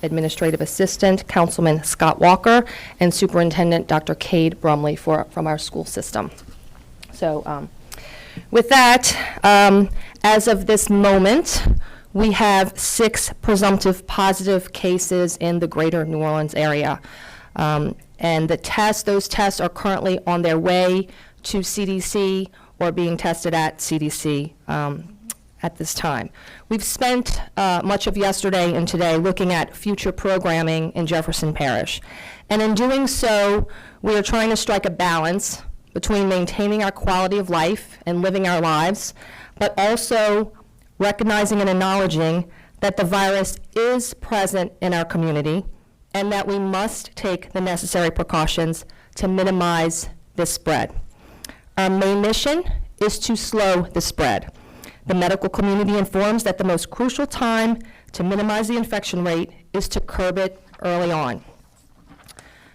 Administrative Assistant, Councilman Scott Walker, and Superintendent Dr. Cade Brumley from our school system. So with that, as of this moment, we have 6 presumptive positive cases in the greater New Orleans area. And those tests are currently on their way to CDC or being tested at CDC at this time. We've spent much of yesterday and today looking at future programming in Jefferson Parish. And in doing so, we are trying to strike a balance between maintaining our quality of life and living our lives, but also recognizing and acknowledging that the virus is present in our community and that we must take the necessary precautions to minimize this spread. Our main mission is to slow the spread. The medical community informs that the most crucial time to minimize the infection rate is to curb it early on.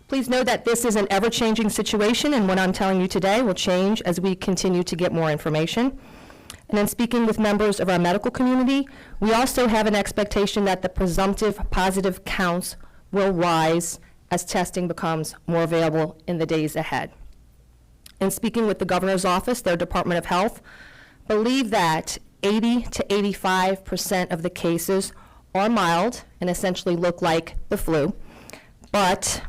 Please know that this is an ever-changing situation, and what I'm telling you today will change as we continue to get more information. And in speaking with members of our medical community, we also have an expectation that the presumptive positive counts will rise as testing becomes more available in the days ahead. In speaking with the governor's office, their Department of Health believe that 80 to 85% of the cases are mild and essentially look like the flu, but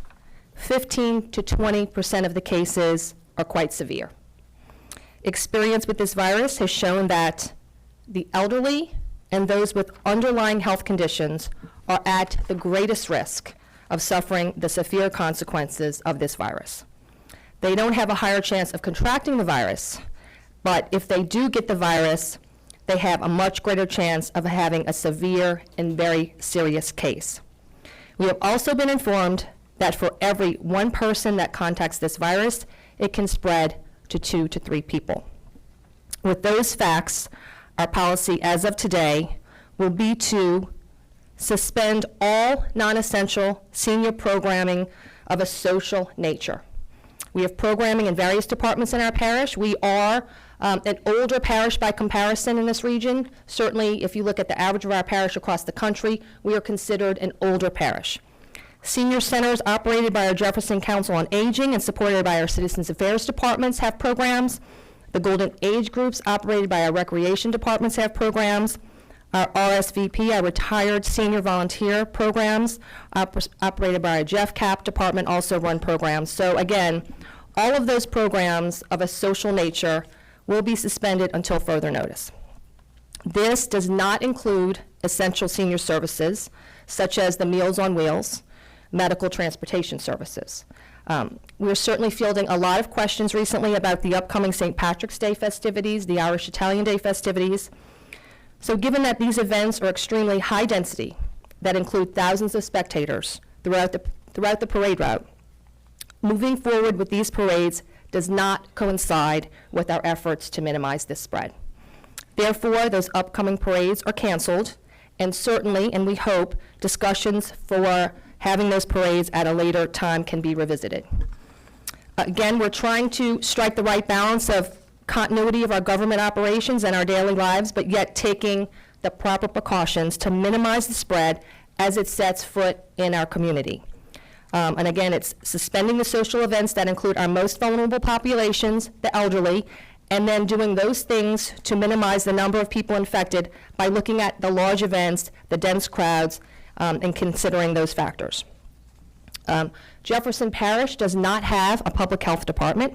15 to 20% of the cases are quite severe. Experience with this virus has shown that the elderly and those with underlying health conditions are at the greatest risk of suffering the severe consequences of this virus. They don't have a higher chance of contracting the virus, but if they do get the virus, they have a much greater chance of having a severe and very serious case. We have also been informed that for every 1 person that contacts this virus, it can spread to 2 to 3 people. With those facts, our policy as of today will be to suspend all non-essential senior programming of a social nature. We have programming in various departments in our parish. We are an older parish by comparison in this region. Certainly, if you look at the average of our parish across the country, we are considered an older parish. Senior centers operated by our Jefferson Council on Aging and supported by our Citizens Affairs departments have programs. The Golden Age groups operated by our recreation departments have programs. Our RSVP, our retired senior volunteer programs, operated by our JeffCap department, also run programs. So again, all of those programs of a social nature will be suspended until further notice. This does not include essential senior services, such as the Meals on Wheels, medical transportation services. We're certainly fielding a lot of questions recently about the upcoming St. Patrick's Day festivities, the Irish Italian Day festivities. So given that these events are extremely high density, that include thousands of spectators throughout the parade route, moving forward with these parades does not coincide with our efforts to minimize this spread. Therefore, those upcoming parades are canceled, and certainly, and we hope, discussions for having those parades at a later time can be revisited. Again, we're trying to strike the right balance of continuity of our government operations and our daily lives, but yet taking the proper precautions to minimize the spread as it sets foot in our community. And again, it's suspending the social events that include our most vulnerable populations, the elderly, and then doing those things to minimize the number of people infected by looking at the large events, the dense crowds, and considering those factors. Jefferson Parish does not have a public health department.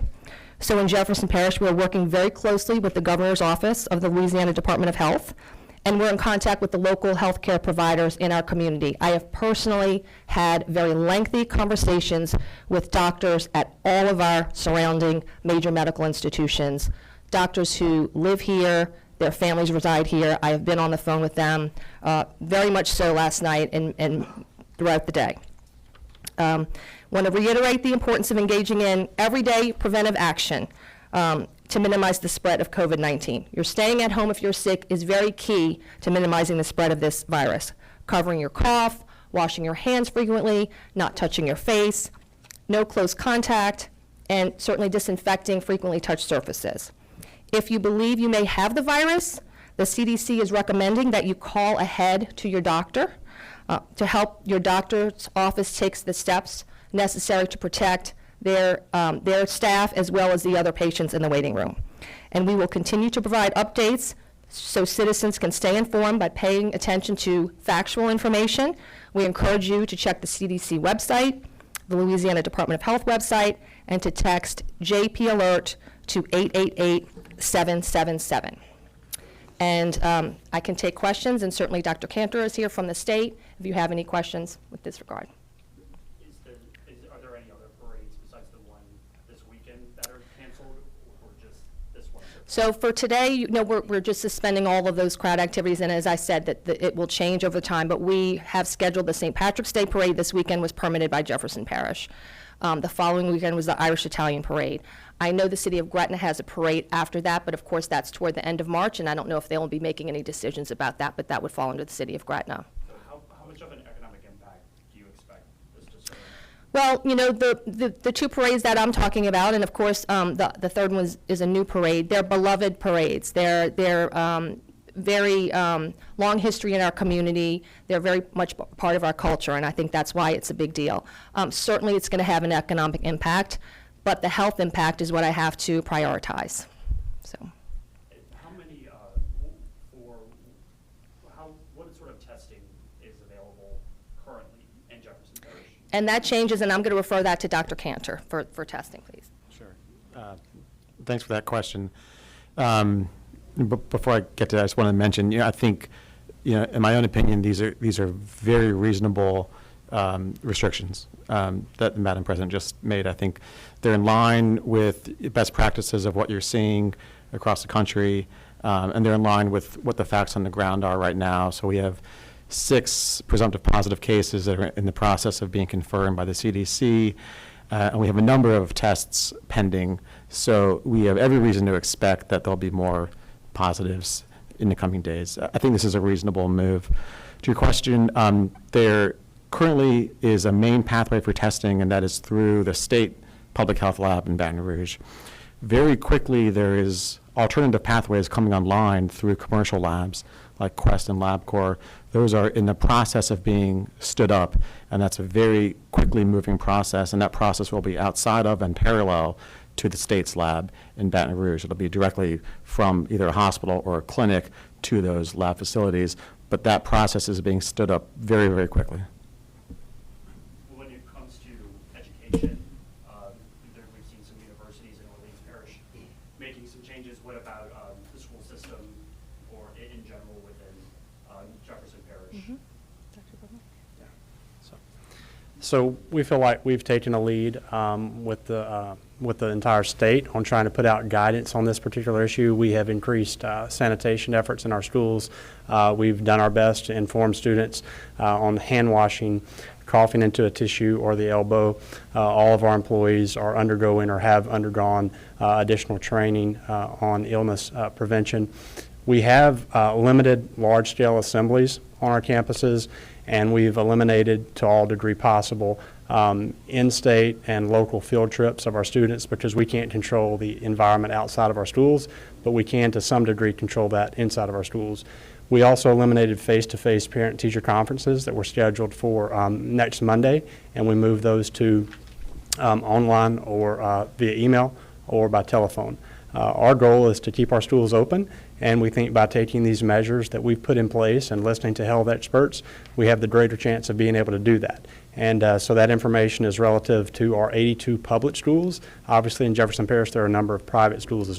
So in Jefferson Parish, we're working very closely with the governor's office of the Louisiana Department of Health, and we're in contact with the local healthcare providers in our community. I have personally had very lengthy conversations with doctors at all of our surrounding major medical institutions, doctors who live here, their families reside here. I have been on the phone with them, very much so last night and throughout the day. Want to reiterate the importance of engaging in everyday preventive action to minimize the spread of COVID-19. You're staying at home if you're sick is very key to minimizing the spread of this virus. Covering your cough, washing your hands frequently, not touching your face, no close contact, and certainly disinfecting frequently touched surfaces. If you believe you may have the virus, the CDC is recommending that you call ahead to your doctor to help your doctor's office takes the steps necessary to protect their staff as well as the other patients in the waiting room. And we will continue to provide updates so citizens can stay informed by paying attention to factual information. We encourage you to check the CDC website, the Louisiana Department of Health website, and to text JP Alert to 888-777. And I can take questions, and certainly Dr. Cantor is here from the state if you have any questions with this regard. Are there any other parades besides the one this weekend that are canceled, or just this one? So for today, we're just suspending all of those crowd activities, and as I said, that it will change over time, but we have scheduled the St. Patrick's Day Parade this weekend was permitted by Jefferson Parish. The following weekend was the Irish Italian Parade. I know the city of Gretna has a parade after that, but of course that's toward the end of March, and I don't know if they will be making any decisions about that, but that would fall under the city of Gretna. So how much of an economic impact do you expect this to serve? Well, the two parades that I'm talking about, and of course the third one is a new parade. They're beloved parades. They're very long history in our community. They're very much part of our culture, and I think that's why it's a big deal. Certainly it's going to have an economic impact, but the health impact is what I have to prioritize. So. How many, what sort of testing is available currently in Jefferson Parish? And that changes, and I'm going to refer that to Dr. Cantor for testing, please. Sure. Thanks for that question. Before I get to that, I just want to mention, I think, in my own opinion, these are very reasonable restrictions that the Madam President just made. I think they're in line with best practices of what you're seeing across the country, and they're in line with what the facts on the ground are right now. So we have 6 presumptive positive cases that are in the process of being confirmed by the CDC, and we have a number of tests pending. So we have every reason to expect that there'll be more positives in the coming days. I think this is a reasonable move. To your question, there currently is a main pathway for testing, and that is through the state public health lab in Baton Rouge. Very quickly, there is alternative pathways coming online through commercial labs like Quest and LabCorp. Those are in the process of being stood up, and that's a very quickly moving process, and that process will be outside of and parallel to the state's lab in Baton Rouge. It'll be directly from either a hospital or a clinic to those lab facilities, but that process is being stood up very, very quickly. When it comes to education, we've seen some universities in Orleans Parish making some changes. What about the school system or in general within Jefferson Parish? Mm-hmm. So we feel like we've taken a lead with the entire state on trying to put out guidance on this particular issue. We have increased sanitation efforts in our schools. We've done our best to inform students on hand washing, coughing into a tissue or the elbow. All of our employees are undergoing or have undergone additional training on illness prevention. We have limited large-scale assemblies on our campuses, and we've eliminated, to all degree possible, in-state and local field trips of our students, because we can't control the environment outside of our schools, but we can, to some degree, control that inside of our schools. We also eliminated face-to-face parent-teacher conferences that were scheduled for next Monday, and we moved those to online or via email or by telephone. Our goal is to keep our schools open, and we think by taking these measures that we've put in place and listening to health experts, we have the greater chance of being able to do that. And so that information is relative to our 82 public schools. Obviously in Jefferson Parish there are a number of private schools as well.